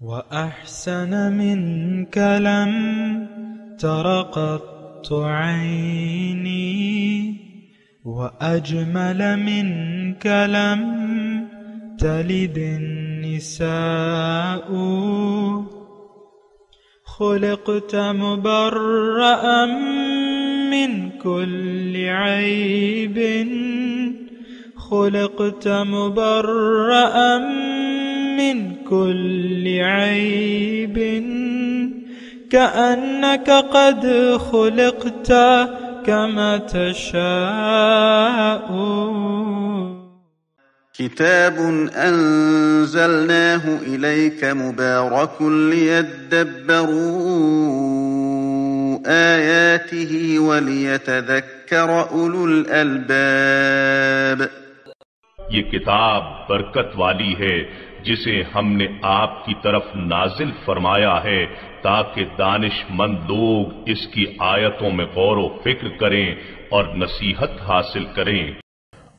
وأحسن منك لم تر قط عيني وأجمل منك لم تلد النساء خلقت مبرأ من كل عيب خلقت مبرأ من كل عيب كأنك قد خلقت كما تشاء. كتاب أنزلناه إليك مبارك ليدبروا آياته وليتذكر أولو الألباب. یہ کتاب برکت والی ہے جسے ہم نے آپ کی طرف نازل فرمایا ہے تاکہ دانش مند لوگ اس کی آیتوں میں غور و فکر کریں اور نصیحت حاصل کریں.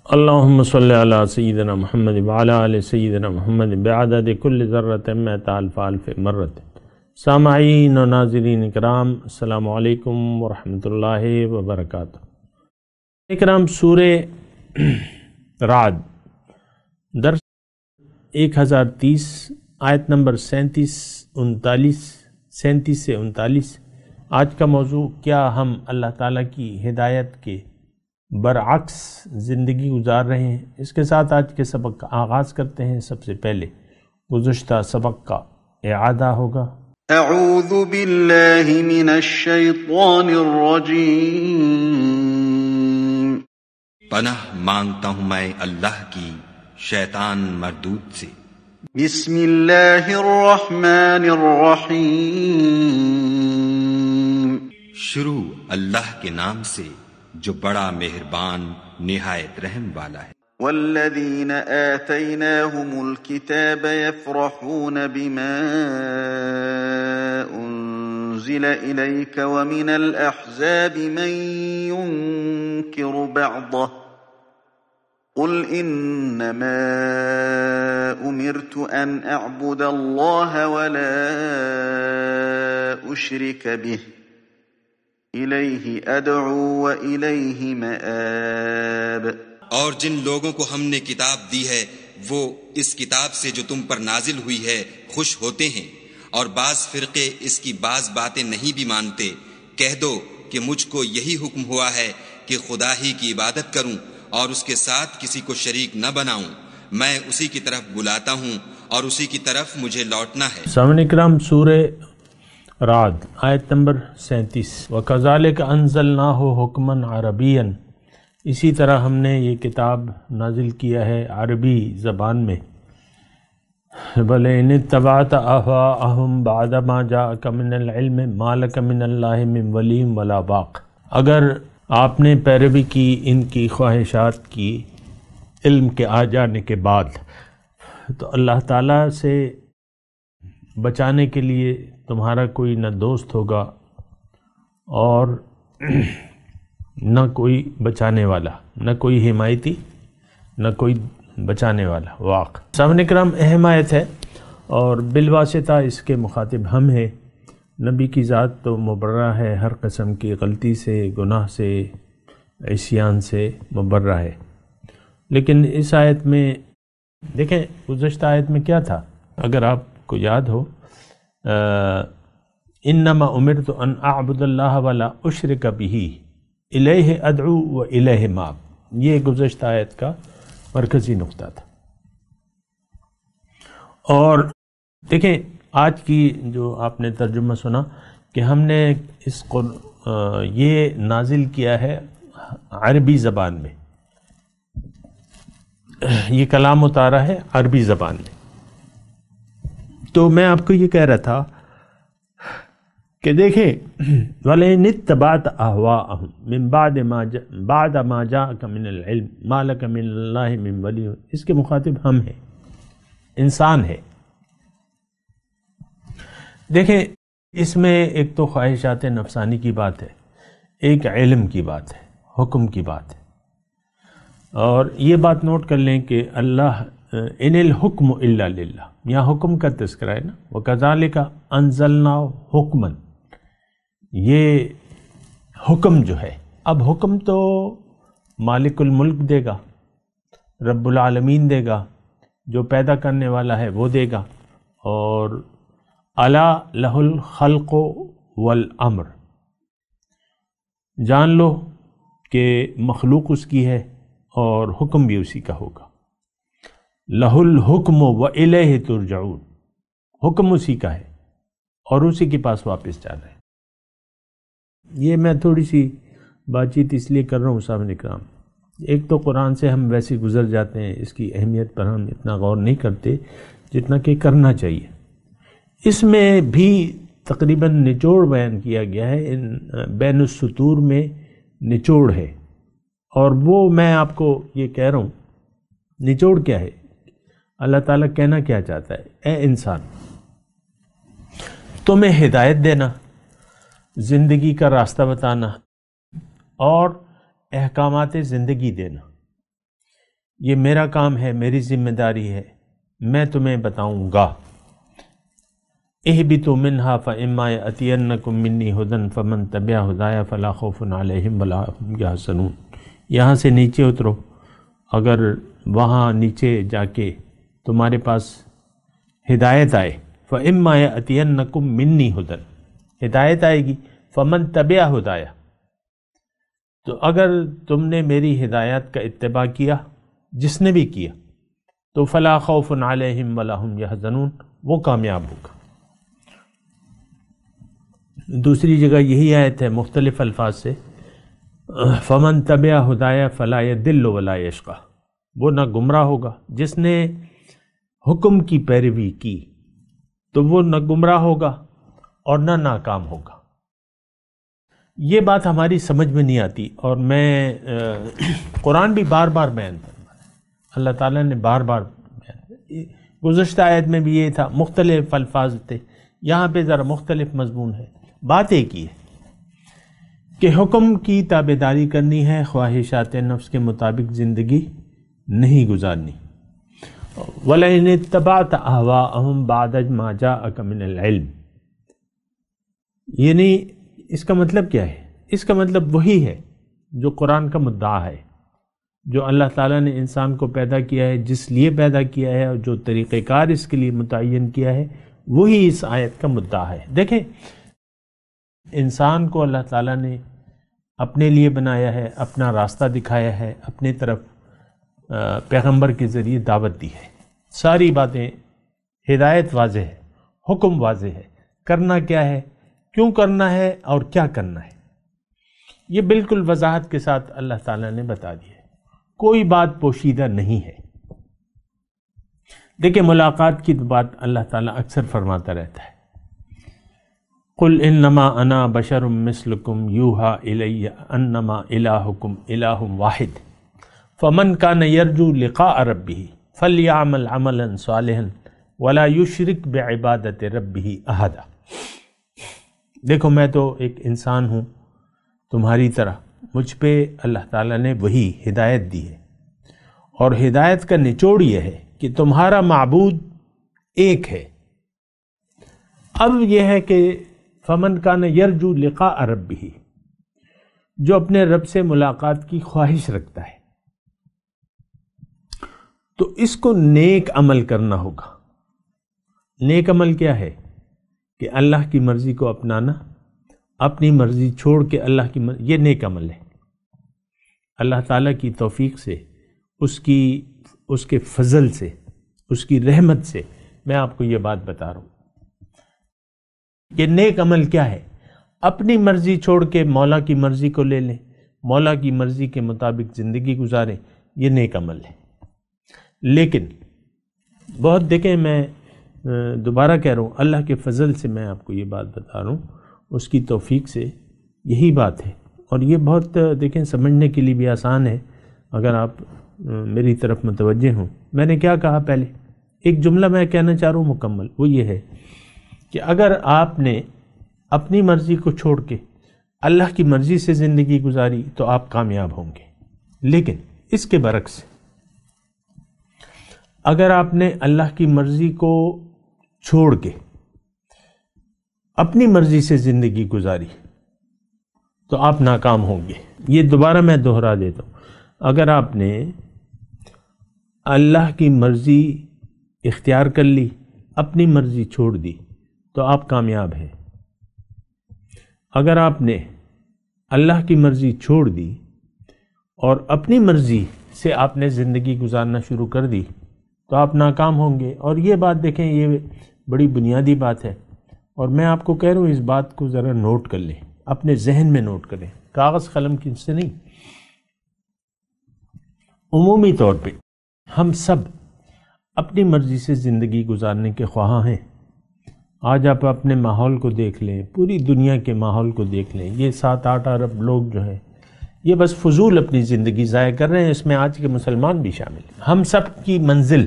اللہم صلی علی سیدنا محمد وعلی آل سیدنا محمد بعدد کل ذرۃ مئۃ الف الف مرۃ. سامعین و ناظرین اکرام، السلام علیکم ورحمۃ اللہ وبرکاتہ. اکرام، سورہ رعد درس 1030 آیت نمبر 37 سے 39. آج کا موضوع، کیا ہم اللہ تعالیٰ کی ہدایت کے برعکس زندگی گزار رہے ہیں؟ اس کے ساتھ آج کے سبق کا آغاز کرتے ہیں. سب سے پہلے گزشتہ سبق کا اعادہ ہوگا. اعوذ باللہ من الشیطان الرجیم. پناہ مانگتا ہوں میں اللہ کی شیطان مردود سے. بسم اللہ الرحمن الرحیم. شروع اللہ کے نام سے جو بڑا مہربان نہایت رحم والا ہے. والذین آتیناہم الکتاب یفرحون بما انزل الیک ومن الاحزاب من ينکر بعضه قل انما امرت ان اعبد الله ولا اشرك به الیہ ادعو و الیہ مآب. اور جن لوگوں کو ہم نے کتاب دی ہے وہ اس کتاب سے جو تم پر نازل ہوئی ہے خوش ہوتے ہیں، اور بعض فرقے اس کی بعض باتیں نہیں بھی مانتے. کہہ دو کہ مجھ کو یہی حکم ہوا ہے کہ خدا ہی کی عبادت کروں اور اس کے ساتھ کسی کو شریک نہ بناؤں. میں اسی کی طرف بلاتا ہوں اور اسی کی طرف مجھے لوٹنا ہے. سامعین کرام، سورہ رعد آیت نمبر 37. وَكَذَلِكَ أَنزَلْنَاهُ حُكْمًا عَرَبِيًّا. اسی طرح ہم نے یہ کتاب نازل کیا ہے عربی زبان میں. وَلَئِنِ اتَّبَعْتَ أَهْوَاءَهُمْ بَعْدَ مَا جَاءَكَ مِنَ الْعِلْمِ مَا لَكَ مِنَ اللَّهِ مِنْ وَلِيٍّ وَلَا وَاقٍ. اگر آپ نے پیروی کی ان کی خواہشات کی علم کے آ جانے کے بعد، تو اللہ تعالیٰ سے بچانے کے لیے تمہارا کوئی نہ دوست ہوگا اور نہ کوئی بچانے والا، نہ کوئی حمایتی، نہ کوئی بچانے والا. واقع سامعین کرام، اہم آیت ہے اور بالواسطہ اس کے مخاطب ہم ہیں. نبی کی ذات تو مبرہ ہے، ہر قسم کی غلطی سے، گناہ سے، عصیان سے مبرہ ہے. لیکن اس آیت میں دیکھیں، گزشتہ آیت میں کیا تھا؟ اگر آپ کو یاد ہو، انما امرت ان اعبد اللہ ولا اشرک بہ الیہ ادعو و الیہ مآب. یہ گزشتہ آیت کا مرکزی نقطہ تھا. اور دیکھیں، آج کی جو آپ نے ترجمہ سنا کہ ہم نے اس یہ نازل کیا ہے عربی زبان میں، یہ کلام اتارا ہے عربی زبان میں. تو میں آپ کو یہ کہہ رہا تھا کہ دیکھیں، وَلَئِنِ اتَّبَعْتَ أَهْوَاءَهُمْ مِنْ بَعْدَ مَا جَاءَكَ مِنَ الْعِلْمِ مَا لَكَ مِنَ اللَّهِ مِنْ وَلِيٍّ. اس کے مخاطب ہم ہیں، انسان ہے. دیکھیں، اس میں ایک تو خواہشات نفسانی کی بات ہے، ایک علم کی بات ہے، حکم کی بات ہے. اور یہ بات نوٹ کر لیں کہ اللہ ان الحکم الا للہ، یہاں حکم کا تذکرہ ہے نا، وَكَذَلِكَ أَنزَلْنَا حُکْمًا، یہ حکم جو ہے، اب حکم تو مالک الملک دے گا، رب العالمین دے گا، جو پیدا کرنے والا ہے وہ دے گا، اور الا لہ الخلق والامر، جان لو کہ مخلوق اس کی ہے اور حکم بھی اسی کا ہوگا، لہ الحکم والیہ ترجعون، حکم اسی کا ہے اور اسی کے پاس واپس جانا ہے۔ یہ میں تھوڑی سی بات چیت اس لیے کر رہا ہوں سامنے کرام، ایک تو قرآن سے ہم ویسے گزر جاتے ہیں، اس کی اہمیت پر ہم اتنا غور نہیں کرتے جتنا کہ کرنا چاہیے۔ اس میں بھی تقریباً نچوڑ بیان کیا گیا ہے، ان بین السطور میں نچوڑ ہے، اور وہ میں آپ کو یہ کہہ رہا ہوں، نچوڑ کیا ہے؟ اللہ تعالیٰ کہنا کیا چاہتا ہے؟ اے انسان، تمہیں ہدایت دینا، زندگی کا راستہ بتانا اور احکامات زندگی دینا، یہ میرا کام ہے، میری ذمہ داری ہے، میں تمہیں بتاؤں گا۔ اہبطوا منہا فإما یأتینکم منی ھدی فمن تبع ھدایا فلا خوف علیہم ولا ھم یحزنون، یہاں سے نیچے اترو، اگر وہاں نیچے جا کے تمہارے پاس ہدایت آئے، فإما یأتینکم منی ھدی، ہدایت آئے گی، فمن تبع ھدایا، تو اگر تم نے میری ہدایت کا اتباع کیا، جس نے بھی کیا، تو فلا خوف علیہم ولا ھم یحزنون، وہ کامیاب ہوگا۔ دوسری جگہ یہی آیت ہے مختلف الفاظ سے، فمن تبع ھدایا فلا یضل ولا یشقی، وہ نہ گمراہ ہوگا، جس نے حکم کی پیروی کی تو وہ نہ گمراہ ہوگا اور نہ ناکام ہوگا۔ یہ بات ہماری سمجھ میں نہیں آتی، اور میں قرآن بھی بار بار بیان کرتا ہے، اللہ تعالیٰ نے بار بار بیان، گزشتہ آیت میں بھی یہ تھا، مختلف الفاظ تھے، یہاں پہ ذرا مختلف مضمون ہے، بات ایک ہی ہے کہ حکم کی تابعداری کرنی ہے، خواہشات نفس کے مطابق زندگی نہیں گزارنی۔ وَلَئِنِ اتَّبَعْتَ أَهْوَاءَهُمْ بَعْدَ مَا جَاءَكَ مِنَ الْعِلْمِ، یعنی اس کا مطلب کیا ہے؟ اس کا مطلب وہی ہے جو قرآن کا مدعا ہے، جو اللہ تعالیٰ نے انسان کو پیدا کیا ہے، جس لیے پیدا کیا ہے، اور جو طریقہ کار اس کے لیے متعین کیا ہے، وہی اس آیت کا مدعا ہے۔ دیکھیں، انسان کو اللہ تعالیٰ نے اپنے لیے بنایا ہے، اپنا راستہ دکھایا ہے، اپنی طرف پیغمبر کے ذریعے دعوت دی ہے، ساری باتیں، ہدایت واضح ہے، حکم واضح ہے، کرنا کیا ہے، کیوں کرنا ہے اور کیا کرنا ہے، یہ بالکل وضاحت کے ساتھ اللہ تعالیٰ نے بتا دیا ہے، کوئی بات پوشیدہ نہیں ہے۔ دیکھیں، ملاقات کی بات اللہ تعالیٰ اکثر فرماتا رہتا ہے، قل انما انا بشر مثلکم یوحی الی انما الہکم الہ واحد فمن کان یرجو لقاء ربہ فلیعمل عملا صالحا ولا یشرک بعبادۃ ربہ احدا۔ دیکھو، میں تو ایک انسان ہوں تمہاری طرح، مجھ پہ اللہ تعالیٰ نے وہی ہدایت دی ہے، اور ہدایت کا نچوڑ یہ ہے کہ تمہارا معبود ایک ہے۔ اب یہ ہے کہ فمن کان یرجو لقاء ربہ، جو اپنے رب سے ملاقات کی خواہش رکھتا ہے، تو اس کو نیک عمل کرنا ہوگا۔ نیک عمل کیا ہے؟ کہ اللہ کی مرضی کو اپنانا، اپنی مرضی چھوڑ کے اللہ کی مرضی، یہ نیک عمل ہے۔ اللہ تعالیٰ کی توفیق سے، اس کے فضل سے، اس کی رحمت سے میں آپ کو یہ بات بتا رہا ہوں کہ نیک عمل کیا ہے؟ اپنی مرضی چھوڑ کے مولا کی مرضی کو لے لیں، مولا کی مرضی کے مطابق زندگی گزاریں، یہ نیک عمل ہے۔ لیکن بہت دیکھیں، میں دوبارہ کہہ رہا ہوں، اللہ کے فضل سے میں آپ کو یہ بات بتا رہا ہوں، اس کی توفیق سے یہی بات ہے، اور یہ بہت دیکھیں سمجھنے کے لیے بھی آسان ہے اگر آپ میری طرف متوجہ ہوں۔ میں نے کیا کہا پہلے؟ ایک جملہ میں کہنا چاہ رہا ہوں مکمل، وہ یہ ہے کہ اگر آپ نے اپنی مرضی کو چھوڑ کے اللہ کی مرضی سے زندگی گزاری تو آپ کامیاب ہوں گے۔ لیکن اس کے برعکس اگر آپ نے اللہ کی مرضی کو چھوڑ کے اپنی مرضی سے زندگی گزاری تو آپ ناکام ہوں گے۔ یہ دوبارہ میں دہرا دیتا ہوں، اگر آپ نے اللہ کی مرضی اختیار کر لی، اپنی مرضی چھوڑ دی تو آپ کامیاب ہیں۔ اگر آپ نے اللہ کی مرضی چھوڑ دی اور اپنی مرضی سے آپ نے زندگی گزارنا شروع کر دی تو آپ ناکام ہوں گے۔ اور یہ بات دیکھیں، یہ بڑی بنیادی بات ہے، اور میں آپ کو کہہ رہا ہوں اس بات کو ذرا نوٹ کر لیں، اپنے ذہن میں نوٹ کریں، کاغذ قلم کی سے نہیں۔ عمومی طور پہ ہم سب اپنی مرضی سے زندگی گزارنے کے خواہاں ہیں۔ آج آپ اپنے ماحول کو دیکھ لیں، پوری دنیا کے ماحول کو دیکھ لیں، یہ 7-8 ارب لوگ جو ہیں یہ بس فضول اپنی زندگی ضائع کر رہے ہیں، اس میں آج کے مسلمان بھی شامل ہیں۔ ہم سب کی منزل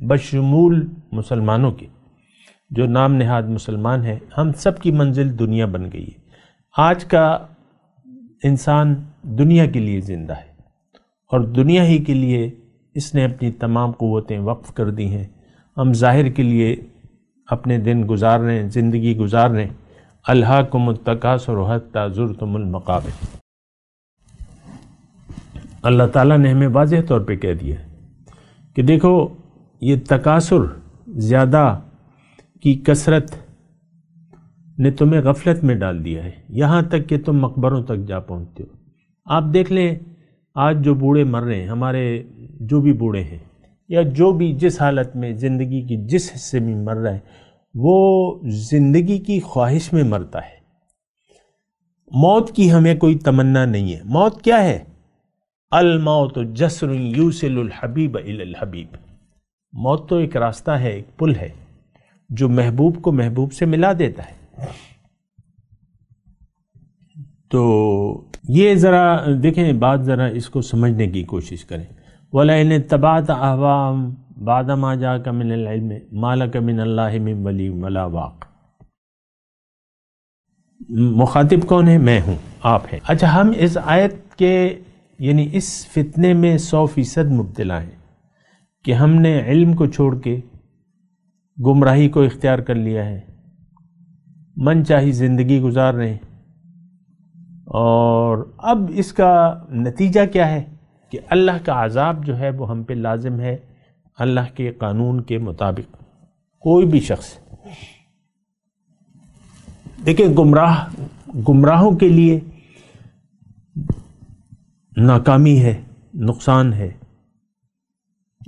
بشمول مسلمانوں کی جو نام نہاد مسلمان ہیں، ہم سب کی منزل دنیا بن گئی ہے۔ آج کا انسان دنیا کے لیے زندہ ہے اور دنیا ہی کے لیے اس نے اپنی تمام قوتیں وقف کر دی ہیں۔ ہم ظاہر کے لیے اپنے دن گزار رہے ہیں، زندگی گزار رہے ہیں۔ الہاکم التکاثر حتی زرتم المقابر، اللہ تعالیٰ نے ہمیں واضح طور پہ کہہ دیا کہ دیکھو یہ تکاثر، زیادہ کی کثرت نے تمہیں غفلت میں ڈال دیا ہے، یہاں تک کہ تم مقبروں تک جا پہنچتے ہو۔ آپ دیکھ لیں آج جو بوڑھے مر رہے ہیں، ہمارے جو بھی بوڑھے ہیں یا جو بھی جس حالت میں زندگی کی جس حصے میں مر رہا ہے، وہ زندگی کی خواہش میں مرتا ہے۔ موت کی ہمیں کوئی تمنا نہیں ہے۔ موت کیا ہے؟ الموت جسر یوصل الحبیب الی الحبیب، موت تو ایک راستہ ہے، ایک پل ہے جو محبوب کو محبوب سے ملا دیتا ہے۔ تو یہ ذرا دیکھیں بات، ذرا اس کو سمجھنے کی کوشش کریں۔ وَلَئِنِ اتَّبَعْتَ أَهْوَاءَهُمْ بَعْدَ مَا جَاءَكَ مِنَ الْعِلْمِ مَا لَكَ مِنَ اللَّهِ مِنْ وَلِيٍّ وَلَا وَاقٍ۔ مخاطب کون ہے؟ میں ہوں، آپ ہیں۔ اچھا، ہم اس آیت کے یعنی اس فتنے میں 100% مبتلا ہیں کہ ہم نے علم کو چھوڑ کے گمراہی کو اختیار کر لیا ہے، من چاہی زندگی گزار رہے ہیں، اور اب اس کا نتیجہ کیا ہے کہ اللہ کا عذاب جو ہے وہ ہم پہ لازم ہے اللہ کے قانون کے مطابق۔ کوئی بھی شخص دیکھیں، گمراہوں کے لیے ناکامی ہے، نقصان ہے،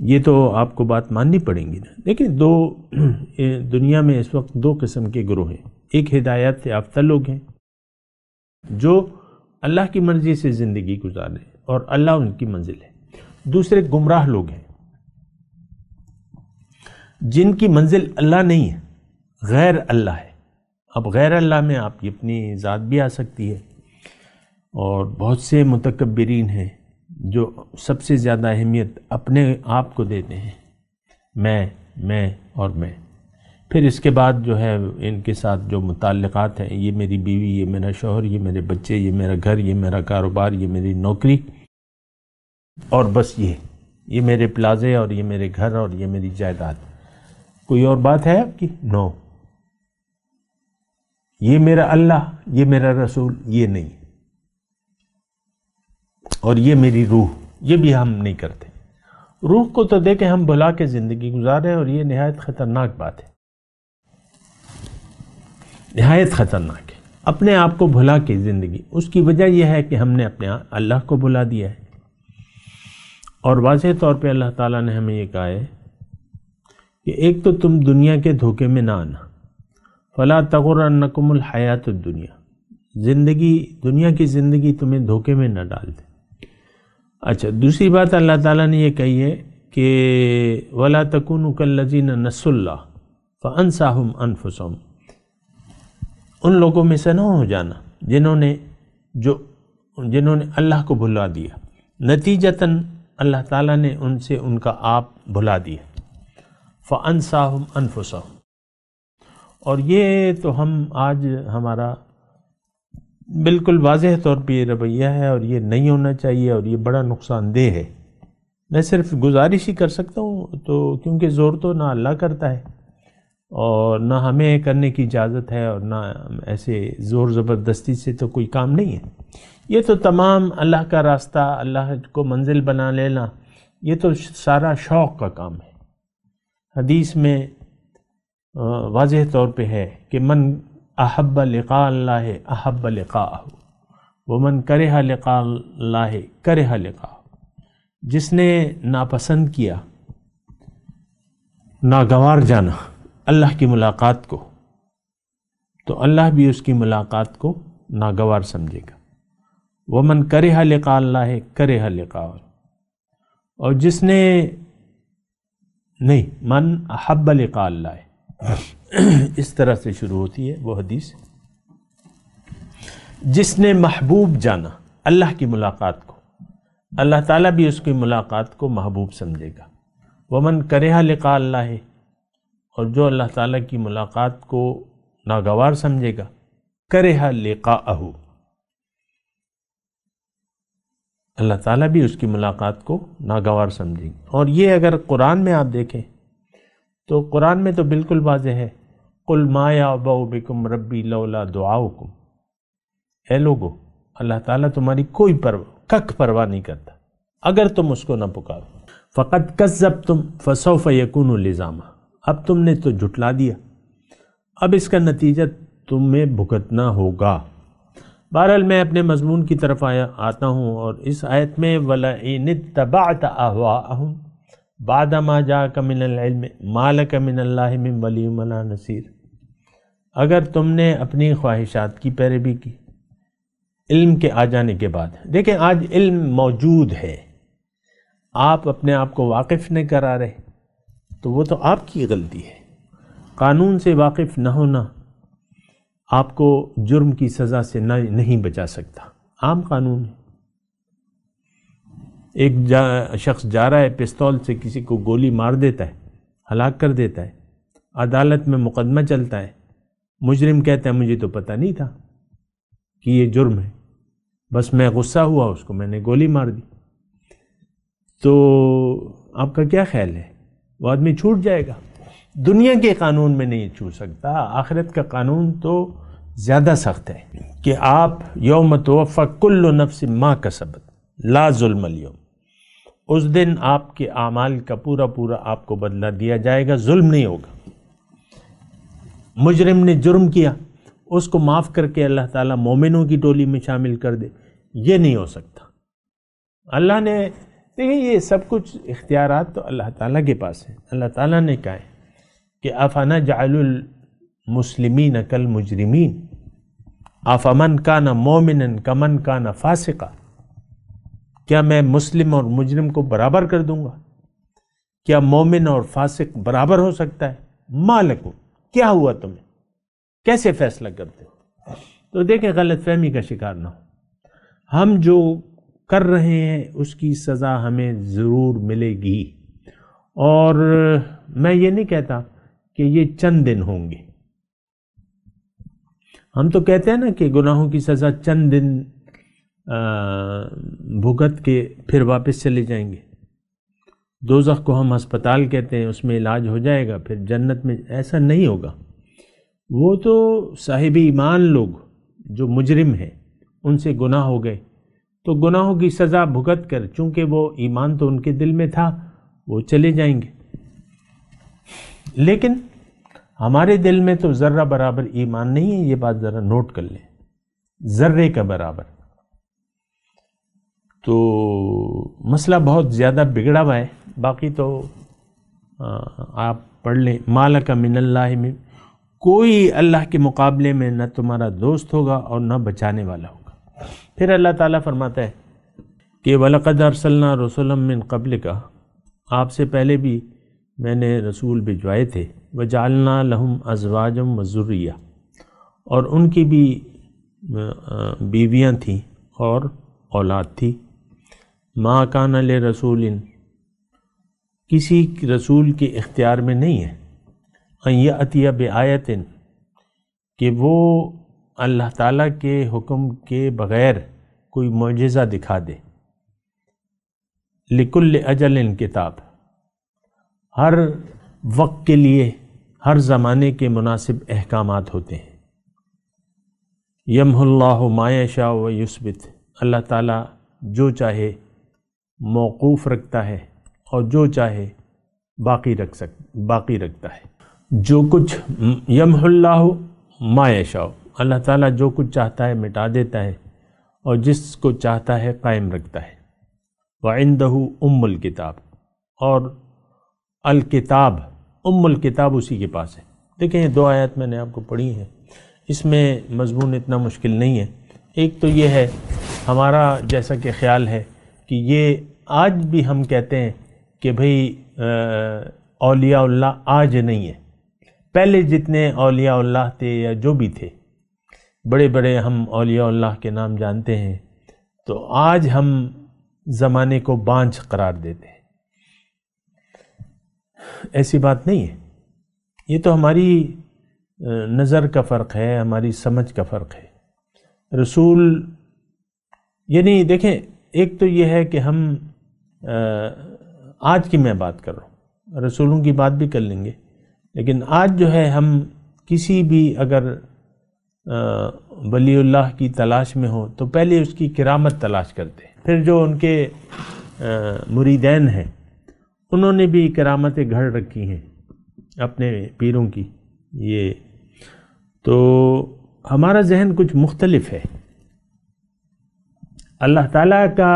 یہ تو آپ کو بات ماننی پڑیں گی نا۔ لیکن دنیا میں اس وقت 2 قسم کے گروہ ہیں۔ ایک ہدایت یافتہ لوگ ہیں جو اللہ کی مرضی سے زندگی گزار رہے ہیں اور اللہ ان کی منزل ہے۔ دوسرے گمراہ لوگ ہیں جن کی منزل اللہ نہیں ہے، غیر اللہ ہے۔ اب غیر اللہ میں آپ کی اپنی ذات بھی آ سکتی ہے، اور بہت سے متکبرین ہیں جو سب سے زیادہ اہمیت اپنے آپ کو دیتے ہیں، میں اور میں۔ پھر اس کے بعد جو ہے ان کے ساتھ جو متعلقات ہیں، یہ میری بیوی، یہ میرا شوہر، یہ میرے بچے، یہ میرا گھر، یہ میرا کاروبار، یہ میری نوکری، اور بس یہ میرے پلازے اور یہ میرے گھر اور یہ میری جائیداد۔ کوئی اور بات ہے آپ کی؟ نو۔ یہ میرا اللہ، یہ میرا رسول، یہ نہیں، اور یہ میری روح، یہ بھی ہم نہیں کرتے۔ روح کو تو دیکھیں ہم بھلا کے زندگی گزار رہے ہیں، اور یہ نہایت خطرناک بات ہے، نہایت خطرناک ہے۔ اپنے آپ کو بھلا کے زندگی، اس کی وجہ یہ ہے کہ ہم نے اپنے اللہ کو بھلا دیا ہے۔ اور واضح طور پہ اللہ تعالیٰ نے ہمیں یہ کہا ہے کہ ایک تو تم دنیا کے دھوکے میں نہ آنا، فلا تغرنکم الحیات الدنیا، دنیا کی زندگی تمہیں دھوکے میں نہ ڈال دے۔ اچھا، دوسری بات اللہ تعالیٰ نے یہ کہی ہے کہ ولا تکونوا کالذین نسوا اللہ فانساہم انفسہم، ان لوگوں میں سے نہ ہو جانا جنہوں نے اللہ کو بھلا دیا، نتیجتاً اللہ تعالیٰ نے ان سے ان کا آپ بھلا دیا، فانساہم انفسہم۔ اور یہ تو آج ہمارا بالکل واضح طور پہ یہ رویہ ہے، اور یہ نہیں ہونا چاہیے، اور یہ بڑا نقصان دہ ہے، میں صرف گزارش ہی کر سکتا ہوں، تو کیونکہ زور تو نہ اللہ کرتا ہے اور نہ ہمیں کرنے کی اجازت ہے، اور نہ ایسے زور زبردستی سے تو کوئی کام نہیں ہے۔ یہ تو تمام اللہ کا راستہ، اللہ کو منزل بنا لینا، یہ تو سارا شوق کا کام ہے۔ حدیث میں واضح طور پہ ہے کہ من احب لقاء اللہ احب لقاءہ ومن کرہ لقاء اللہ کرہ لقاءہ۔ جس نے ناپسند کیا، ناگوار جانا اللہ کی ملاقات کو، تو اللہ بھی اس کی ملاقات کو ناگوار سمجھے گا۔ ومن کرہ لقاء اللہ کرہ لقاءہ، اور جس نے نہیں، من احب لقاء اللہ اس طرح سے شروع ہوتی ہے وہ حدیث، جس نے محبوب جانا اللہ کی ملاقات کو، اللہ تعالیٰ بھی اس کی ملاقات کو محبوب سمجھے گا۔ ومن کرہ لقاء اللہ، اور جو اللہ تعالیٰ کی ملاقات کو ناگوار سمجھے گا، کرہ لقاءہ، اللہ تعالیٰ بھی اس کی ملاقات کو ناگوار سمجھیں گے۔ اور یہ اگر قرآن میں آپ دیکھیں تو قرآن میں تو بالکل واضح ہے، قل ما یعبأ بکم ربی لولا دعاؤکم، اے لوگو اللہ تعالیٰ تمہاری کوئی پرواہ نہیں کرتا اگر تم اس کو نہ پکارو۔ فقد کذبتم فسوف یکون لزاما، اب تم نے تو جھٹلا دیا، اب اس کا نتیجہ تمہیں بھگتنا ہوگا۔ بہرحال میں اپنے مضمون کی طرف آتا ہوں، اور اس آیت میں وَلَئِنِ اتَّبَعْتَ أَهْوَاءَهُمْ بَعْدَ مَا جَاءَكَ مِنَ الْعِلْمِ مَا لَكَ مِنَ اللَّهِ مِنْ وَلِيٍّ وَلَا نَصِيرٍ، اگر تم نے اپنی خواہشات کی پیروی کی علم کے آ جانے کے بعد۔ دیکھیں آج علم موجود ہے، آپ اپنے آپ کو واقف نہیں کرا رہے تو وہ تو آپ کی غلطی ہے۔ قانون سے واقف نہ ہونا آپ کو جرم کی سزا سے نہیں بچا سکتا، عام قانون ہے۔ ایک شخص جا رہا ہے، پستول سے کسی کو گولی مار دیتا ہے، ہلاک کر دیتا ہے، عدالت میں مقدمہ چلتا ہے، مجرم کہتا ہے مجھے تو پتہ نہیں تھا کہ یہ جرم ہے، بس میں غصہ ہوا، اس کو میں نے گولی مار دی۔ تو آپ کا کیا خیال ہے؟ وہ آدمی چھوٹ جائے گا؟ دنیا کے قانون میں نہیں چھوٹ سکتا، آخرت کا قانون تو زیادہ سخت ہے کہ آپ یوم توفی کل نفس ما کسبت لا ظلم اليوم، اس دن آپ کے اعمال کا پورا آپ کو بدلہ دیا جائے گا، ظلم نہیں ہوگا۔ مجرم نے جرم کیا، اس کو معاف کر کے اللہ تعالیٰ مومنوں کی ٹولی میں شامل کر دے، یہ نہیں ہو سکتا۔ اللہ نے دیکھیں یہ سب کچھ اختیارات تو اللہ تعالیٰ کے پاس ہیں۔ اللہ تعالیٰ نے کہا ہے کہ افنجعل المسلمین کالمجرمین افمن کان مومنا کمن کان فاسقا، کیا میں مسلم اور مجرم کو برابر کر دوں گا؟ کیا مومن اور فاسق برابر ہو سکتا ہے؟ ما لکم، کیا ہوا تمہیں؟ کیسے فیصلہ کرتے ہو؟ تو دیکھیں غلط فہمی کا شکار نہ ہو، ہم جو کر رہے ہیں اس کی سزا ہمیں ضرور ملے گی، اور میں یہ نہیں کہتا کہ یہ چند دن ہوں گے۔ ہم تو کہتے ہیں نا کہ گناہوں کی سزا چند دن بھگت کے پھر واپس چلے جائیں گے۔ دوزخ کو ہم ہسپتال کہتے ہیں، اس میں علاج ہو جائے گا، پھر جنت میں۔ ایسا نہیں ہوگا، وہ تو صاحب ایمان لوگ جو مجرم ہیں ان سے گناہ ہو گئے تو گناہوں کی سزا بھگت کر، چونکہ وہ ایمان تو ان کے دل میں تھا، وہ چلے جائیں گے۔ لیکن ہمارے دل میں تو ذرہ برابر ایمان نہیں ہے، یہ بات ذرا نوٹ کر لیں، ذرے کا برابر۔ تو مسئلہ بہت زیادہ بگڑا ہوا ہے۔ باقی تو آپ پڑھ لیں، مالک من اللہ میں، کوئی اللہ کے مقابلے میں نہ تمہارا دوست ہوگا اور نہ بچانے والا ہوگا۔ پھر اللہ تعالیٰ فرماتا ہے کہ وَلَقَدْ أَرْسَلْنَا رُسُلًا مِّن قَبْلِكَ، آپ سے پہلے بھی میں نے رسول بھجوائے تھے، وَجَعَلْنَا لَهُمْ أَزْوَاجًا وَذُرِّيَّةً، اور ان کی بھی بیویاں تھیں اور اولاد تھی۔ مَا كَانَ لِرَسُولٍ، کسی رسول کے اختیار میں نہیں ہے، ان یأتی بآیۃ، کہ وہ اللہ تعالیٰ کے حکم کے بغیر کوئی معجزہ دکھا دے، لکل اجل کتاب، ہر وقت کے لیے، ہر زمانے کے مناسب احکامات ہوتے ہیں۔ یمحو اللہ ما یشاء و یثبت، اللہ تعالیٰ جو چاہے موقوف رکھتا ہے اور جو چاہے باقی رکھتا ہے۔ جو کچھ یمحو اللہ ما یشاء، اللہ تعالیٰ جو کچھ چاہتا ہے مٹا دیتا ہے اور جس کو چاہتا ہے قائم رکھتا ہے۔ وَعِندَهُ الکتاب، اور الکتاب، الکتاب اسی کے پاس ہے۔ دیکھیں یہ 2 آیات میں نے آپ کو پڑھی ہیں، اس میں مضمون اتنا مشکل نہیں ہے۔ ایک تو یہ ہے ہمارا جیسا کہ خیال ہے کہ یہ آج بھی ہم کہتے ہیں کہ بھئی اولیاء اللہ آج نہیں ہے، پہلے جتنے اولیاء اللہ تھے یا جو بھی تھے، بڑے بڑے ہم اولیاء اللہ کے نام جانتے ہیں، تو آج ہم زمانے کو بانجھ قرار دیتے ہیں۔ ایسی بات نہیں ہے، یہ تو ہماری نظر کا فرق ہے، ہماری سمجھ کا فرق ہے۔ رسول یعنی دیکھیں، ایک تو یہ ہے کہ ہم آج کی میں بات کر رہا ہوں، رسولوں کی بات بھی کر لیں گے، لیکن آج جو ہے ہم کسی بھی اگر ولی اللہ کی تلاش میں ہو تو پہلے اس کی کرامت تلاش کرتے ہیں، پھر جو ان کے مریدین ہیں انہوں نے بھی کرامتیں گھڑ رکھی ہیں اپنے پیروں کی۔ یہ تو ہمارا ذہن کچھ مختلف ہے۔ اللہ تعالیٰ کا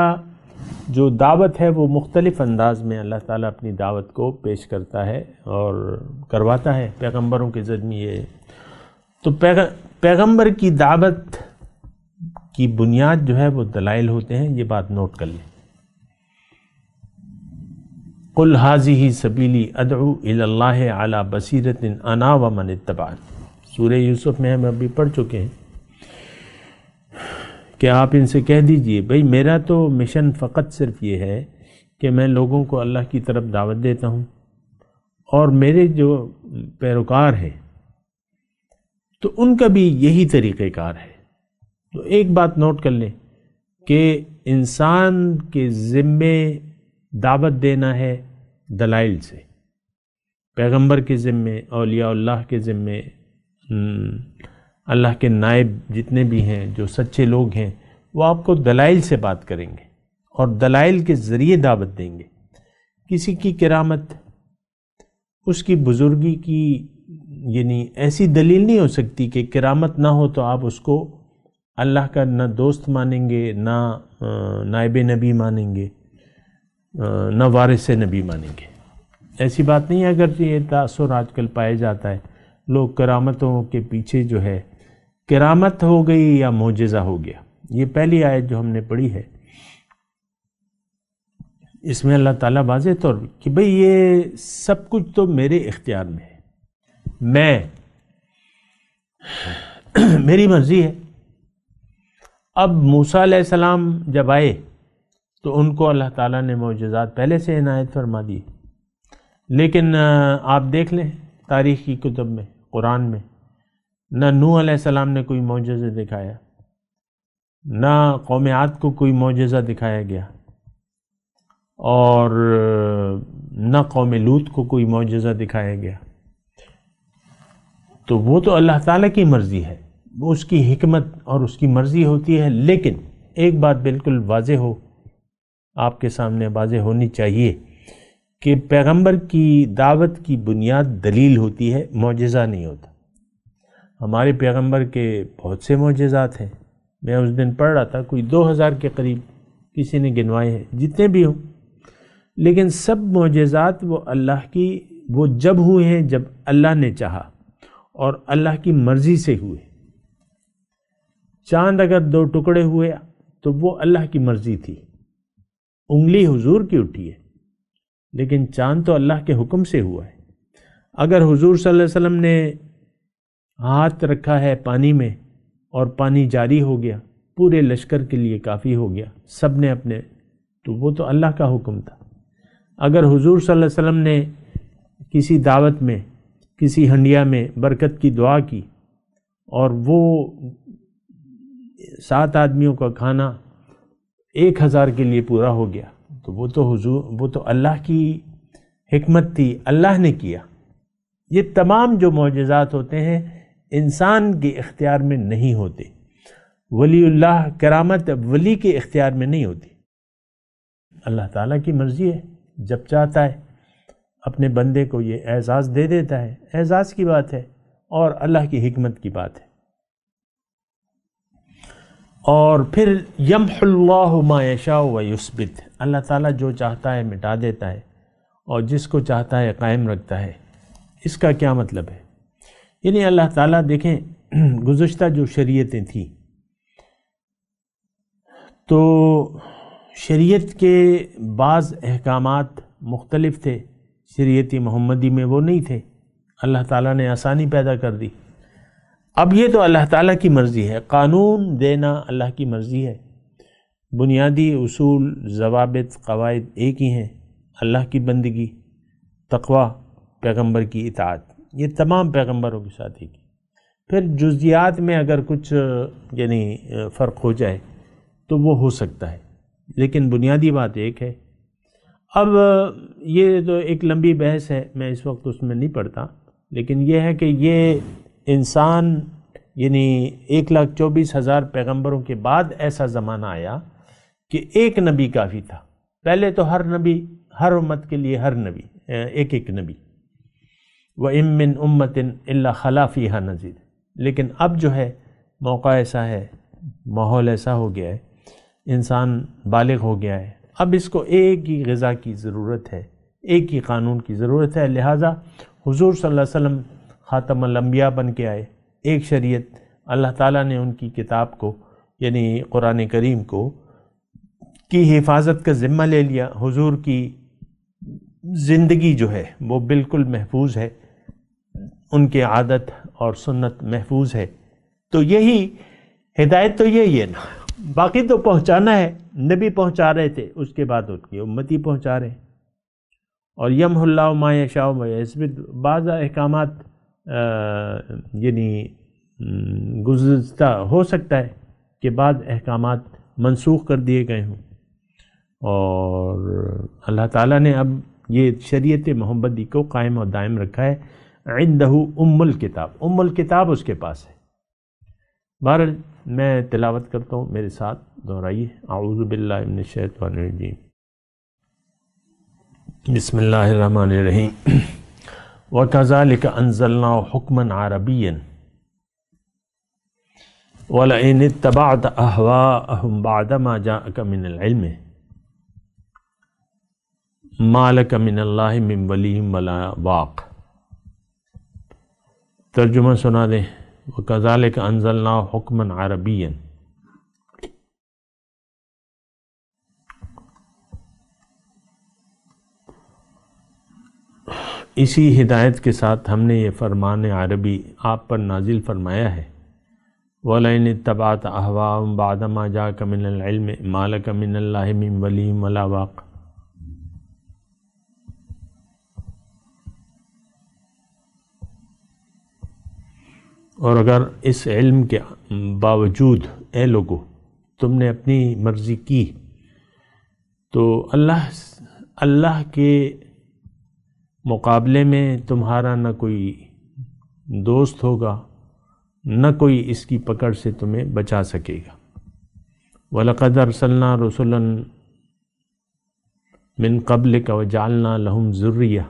جو دعوت ہے وہ مختلف انداز میں اللہ تعالیٰ اپنی دعوت کو پیش کرتا ہے اور کرواتا ہے پیغمبروں کے ذریعے۔ تو پیغمبر کی دعوت کی بنیاد جو ہے وہ دلائل ہوتے ہیں، یہ بات نوٹ کر لیں۔ قل ھذہ سبیلی ادعو الی اللہ علی بصیرۃ انا ومن اتبعني، سورہ یوسف میں ہم ابھی پڑھ چکے ہیں کہ آپ ان سے کہہ دیجئے بھئی میرا تو مشن فقط صرف یہ ہے کہ میں لوگوں کو اللہ کی طرف دعوت دیتا ہوں، اور میرے جو پیروکار ہیں تو ان کا بھی یہی طریقہ کار ہے۔ تو ایک بات نوٹ کر لیں کہ انسان کے ذمے دعوت دینا ہے دلائل سے، پیغمبر کے ذمے، اولیاء اللہ کے ذمے، اللہ کے نائب جتنے بھی ہیں جو سچے لوگ ہیں وہ آپ کو دلائل سے بات کریں گے اور دلائل کے ذریعے دعوت دیں گے۔ کسی کی کرامت، اس کی بزرگی کی یعنی ایسی دلیل نہیں ہو سکتی کہ کرامت نہ ہو تو آپ اس کو اللہ کا نہ دوست مانیں گے، نہ نائب نبی مانیں گے، نہ وارث نبی مانیں گے۔ ایسی بات نہیں ہے، اگرچہ یہ تاثر آج کل پایا جاتا ہے، لوگ کرامتوں کے پیچھے جو ہے کرامت ہو گئی یا معجزہ ہو گیا۔ یہ پہلی آیت جو ہم نے پڑھی ہے اس میں اللہ تعالیٰ واضح طور کہ بھئی یہ سب کچھ تو میرے اختیار میں ہے، میری مرضی ہے۔ اب موسیٰ علیہ السلام جب آئے تو ان کو اللہ تعالیٰ نے معجزات پہلے سے عنایت فرما دی، لیکن آپ دیکھ لیں تاریخ کی کتب میں، قرآن میں، نہ نوح علیہ السلام نے کوئی معجزہ دکھایا، نہ قوم عاد کو کوئی معجزہ دکھایا گیا، اور نہ قوم لوط کو کوئی معجزہ دکھایا گیا۔ تو وہ تو اللہ تعالیٰ کی مرضی ہے، وہ اس کی حکمت اور اس کی مرضی ہوتی ہے۔ لیکن ایک بات بالکل واضح ہو، آپ کے سامنے واضح ہونی چاہیے کہ پیغمبر کی دعوت کی بنیاد دلیل ہوتی ہے، معجزہ نہیں ہوتا۔ ہمارے پیغمبر کے بہت سے معجزات ہیں، میں اس دن پڑھ رہا تھا کوئی 2000 کے قریب کسی نے گنوائے ہیں، جتنے بھی ہوں، لیکن سب معجزات وہ اللہ کی، وہ جب ہوئے ہیں جب اللہ نے چاہا اور اللہ کی مرضی سے ہوئے۔ چاند اگر 2 ٹکڑے ہوئے تو وہ اللہ کی مرضی تھی، انگلی حضور کی اٹھی ہے، لیکن چاند تو اللہ کے حکم سے ہوا ہے۔ اگر حضور صلی اللہ علیہ وسلم نے ہاتھ رکھا ہے پانی میں اور پانی جاری ہو گیا، پورے لشکر کے لیے کافی ہو گیا، سب نے اپنے، تو وہ تو اللہ کا حکم تھا۔ اگر حضور صلی اللہ علیہ وسلم نے کسی دعوت میں، کسی ہنڈیا میں برکت کی دعا کی اور وہ 7 آدمیوں کا کھانا 1000 کے لیے پورا ہو گیا، تو وہ تو اللہ کی حکمت تھی، اللہ نے کیا۔ یہ تمام جو معجزات ہوتے ہیں انسان کے اختیار میں نہیں ہوتے۔ ولی اللہ کرامت ولی کے اختیار میں نہیں ہوتی، اللہ تعالیٰ کی مرضی ہے، جب چاہتا ہے اپنے بندے کو یہ اعزاز دے دیتا ہے، اعزاز کی بات ہے اور اللہ کی حکمت کی بات ہے۔ اور پھر یمحو اللہ ما یشاء و یثبت، اللہ تعالیٰ جو چاہتا ہے مٹا دیتا ہے اور جس کو چاہتا ہے قائم رکھتا ہے۔ اس کا کیا مطلب ہے؟ یعنی اللہ تعالیٰ دیکھیں گزشتہ جو شریعتیں تھیں تو شریعت کے بعض احکامات مختلف تھے، شریعت محمدی میں وہ نہیں تھے، اللہ تعالیٰ نے آسانی پیدا کر دی۔ اب یہ تو اللہ تعالیٰ کی مرضی ہے، قانون دینا اللہ کی مرضی ہے، بنیادی اصول ضوابط قواعد ایک ہی ہیں، اللہ کی بندگی، تقوی، پیغمبر کی اطاعت، یہ تمام پیغمبروں کے ساتھ ایک ہی۔ پھر جزیات میں اگر کچھ یعنی فرق ہو جائے تو وہ ہو سکتا ہے، لیکن بنیادی بات ایک ہے۔ اب یہ تو ایک لمبی بحث ہے، میں اس وقت اس میں نہیں پڑھتا، لیکن یہ ہے کہ یہ انسان یعنی 1,24,000 پیغمبروں کے بعد ایسا زمانہ آیا کہ ایک نبی کافی تھا۔ پہلے تو ہر نبی، ہر امت کے لیے ہر نبی، ایک نبی، وَإِن مِّن أُمَّةٍ إِلَّا خَلَا فِيهَا نَذِيرٌ، لیکن اب جو ہے موقع ایسا ہے، ماحول ایسا ہو گیا ہے، انسان بالغ ہو گیا ہے، اب اس کو ایک ہی غذا کی ضرورت ہے، ایک ہی قانون کی ضرورت ہے، لہٰذا حضور صلی اللہ علیہ وسلم خاتم الانبیاء بن کے آئے، ایک شریعت، اللہ تعالیٰ نے ان کی کتاب کو یعنی قرآن کریم کی حفاظت کا ذمہ لے لیا، حضور کی زندگی جو ہے وہ بالکل محفوظ ہے، ان کے عادت اور سنت محفوظ ہے، تو یہی ہدایت تو یہی ہے نا، باقی تو پہنچانا ہے، نبی پہنچا رہے تھے، اس کے بعد ان کی امتی پہنچا رہے ہیں۔ اور یمحو اللہ ما یشاء و یثبت، بعض احکامات یعنی گزشتہ ہو سکتا ہے کہ بعض احکامات منسوخ کر دیے گئے ہوں، اور اللہ تعالیٰ نے اب یہ شریعت محمدی کو قائم اور دائم رکھا ہے۔ عندہ ام الکتاب اس کے پاس ہے۔ بہرحال میں تلاوت کرتا ہوں، میرے ساتھ دہرائیے۔ اعوذ باللہ من الشیطان الرجیم، بسم اللہ الرحمن الرحیم۔ وَكَذَلِكَ أَنزَلْنَاهُ حُكْمًا عَرَبِيًّا وَلَئِنِ اتَّبَعْتَ أَهْوَاءَهُمْ بَعْدَمَا جَاءَكَ مِنَ الْعِلْمِ مَا لَكَ مِنَ اللَّهِ مِنْ وَلِيٍّ وَلَا وَاقٍ۔ ترجمہ سنا دیں۔ وَكَذَلِكَ أَنزَلْنَاهُ حُكْمًا عَرَبِيًّا، اسی ہدایت کے ساتھ ہم نے یہ فرمان عربی آپ پر نازل فرمایا ہے۔ وَلَئِنِ اتَّبَعْتَ أَهْوَاءَهُمْ بَعْدَ مَا جَاءَكَ مِنَ الْعِلْمِ مَا لَكَ مِنَ اللَّهِ مِنْ وَلِيٍّ وَلَا وَاقٍ۔ اور اگر اس علم کے باوجود اے لوگو تم نے اپنی مرضی کی تو اللہ کے مقابلے میں تمہارا نہ کوئی دوست ہوگا، نہ کوئی اس کی پکڑ سے تمہیں بچا سکے گا۔ وَلَقَدْ أَرْسَلْنَا رُسُلًا مِّن قَبْلِكَ وَجَعَلْنَا لَهُمْ ذُرِّيَّةً،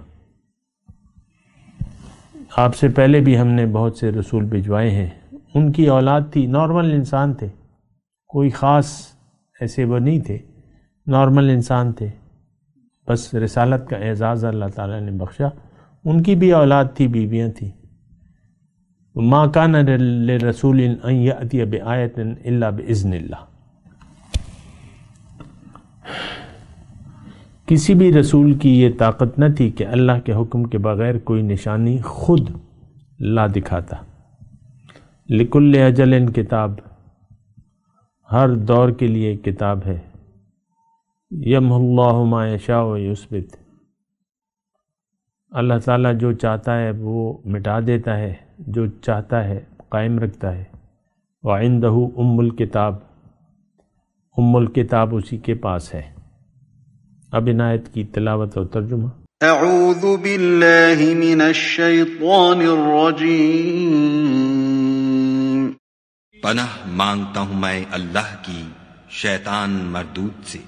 آپ سے پہلے بھی ہم نے بہت سے رسول بھجوائے ہیں، ان کی اولاد تھی، نارمل انسان تھے، کوئی خاص ایسے وہ نہیں تھے، نارمل انسان تھے، بس رسالت کا اعزاز اللہ تعالیٰ نے بخشا، ان کی بھی اولاد تھی، بیویاں تھیں۔ ما کان لرسول ان یأتی بآیۃ الا بإذن اللہ، کسی بھی رسول کی یہ طاقت نہ تھی کہ اللہ کے حکم کے بغیر کوئی نشانی خود لا دکھاتا۔ لکل اجل کتاب، ہر دور کے لیے کتاب ہے۔ یمحو اللہ ما یشاء و یثبت، اللہ تعالیٰ جو چاہتا ہے وہ مٹا دیتا ہے، جو چاہتا ہے قائم رکھتا ہے۔ وعندہ ام الکتاب، ام الکتاب اسی کے پاس ہے۔ اب ان آیت کی تلاوت اور ترجمہ۔ اعوذ باللہ من الشیطان الرجیم، پناہ مانگتا ہوں میں اللہ کی شیطان مردود سے۔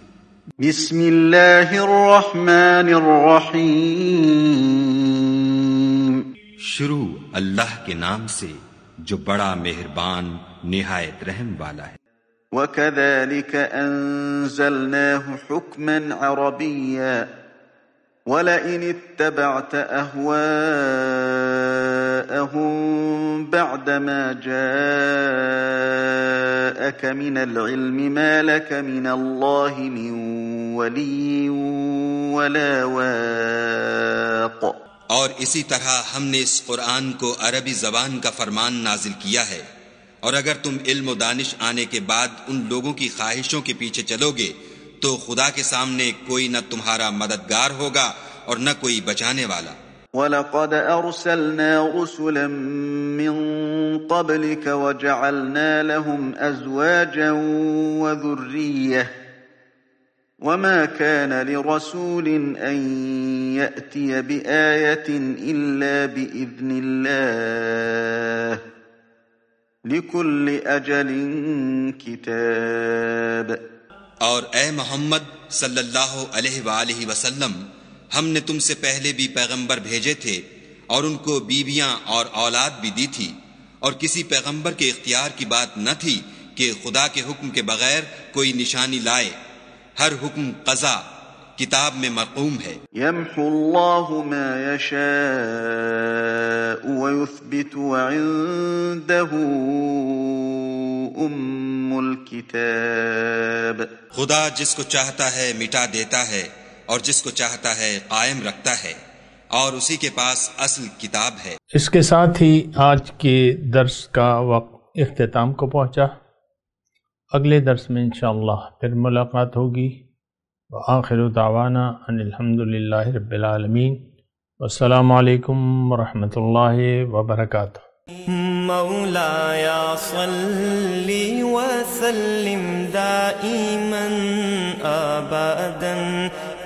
بسم اللہ الرحمن الرحیم، شروع اللہ کے نام سے جو بڑا مہربان نہایت رحم والا ہے۔ وَكَذَلِكَ أَنزَلْنَاهُ حُكْمًا عَرَبِيًّا وَلَئِنِ اتَّبَعْتَ أَهْوَاءَهُمْ بَعْدَمَا جَاءَكَ مِنَ الْعِلْمِ مَا لَكَ مِنَ اللَّهِ مِنْ وَلِيٍّ وَلَا وَاقٍ۔ اور اسی طرح ہم نے اس قرآن کو عربی زبان کا فرمان نازل کیا ہے، اور اگر تم علم و دانش آنے کے بعد ان لوگوں کی خواہشوں کے پیچھے چلو گے تو خدا کے سامنے کوئی نہ تمہارا مددگار ہوگا اور نہ کوئی بچانے والا۔ وَلَقَدْ أَرْسَلْنَا رُسُلًا مِّن قَبْلِكَ وَجَعَلْنَا لَهُمْ أَزْوَاجًا وَذُرِّيَّةً وَمَا كَانَ لِرَسُولٍ أَن يَأْتِيَ بِآيَةٍ إِلَّا بِإِذْنِ اللَّهِ لِكُلِّ أَجَلٍ كِتَابٌ۔ اور اے محمد صلی اللہ علیہ وآلہ وسلم، ہم نے تم سے پہلے بھی پیغمبر بھیجے تھے اور ان کو بیویاں اور اولاد بھی دی تھی، اور کسی پیغمبر کے اختیار کی بات نہ تھی کہ خدا کے حکم کے بغیر کوئی نشانی لائے۔ ہر حکم قضا کتاب میں مرقوم ہے۔ يَمْحُو اللَّهُ مَا يَشَاءُ وَيُثْبِتُ وَعِندَهُ أُمُّ الْكِتَابِ۔ خدا جس کو چاہتا ہے مٹا دیتا ہے اور جس کو چاہتا ہے قائم رکھتا ہے، اور اسی کے پاس اصل کتاب ہے۔ اس کے ساتھ ہی آج کے درس کا وقت اختتام کو پہنچا۔ اگلے درس میں انشاءاللہ پھر ملاقات ہوگی۔ وآخر دعوانا ان الحمدللہ رب العالمین، والسلام علیکم ورحمۃ اللہ وبرکاتہ۔ مولایا صلی وسلم دائما ابدا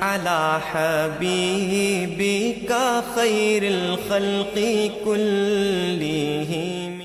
علی حبیبک خیر الخلق کلہم۔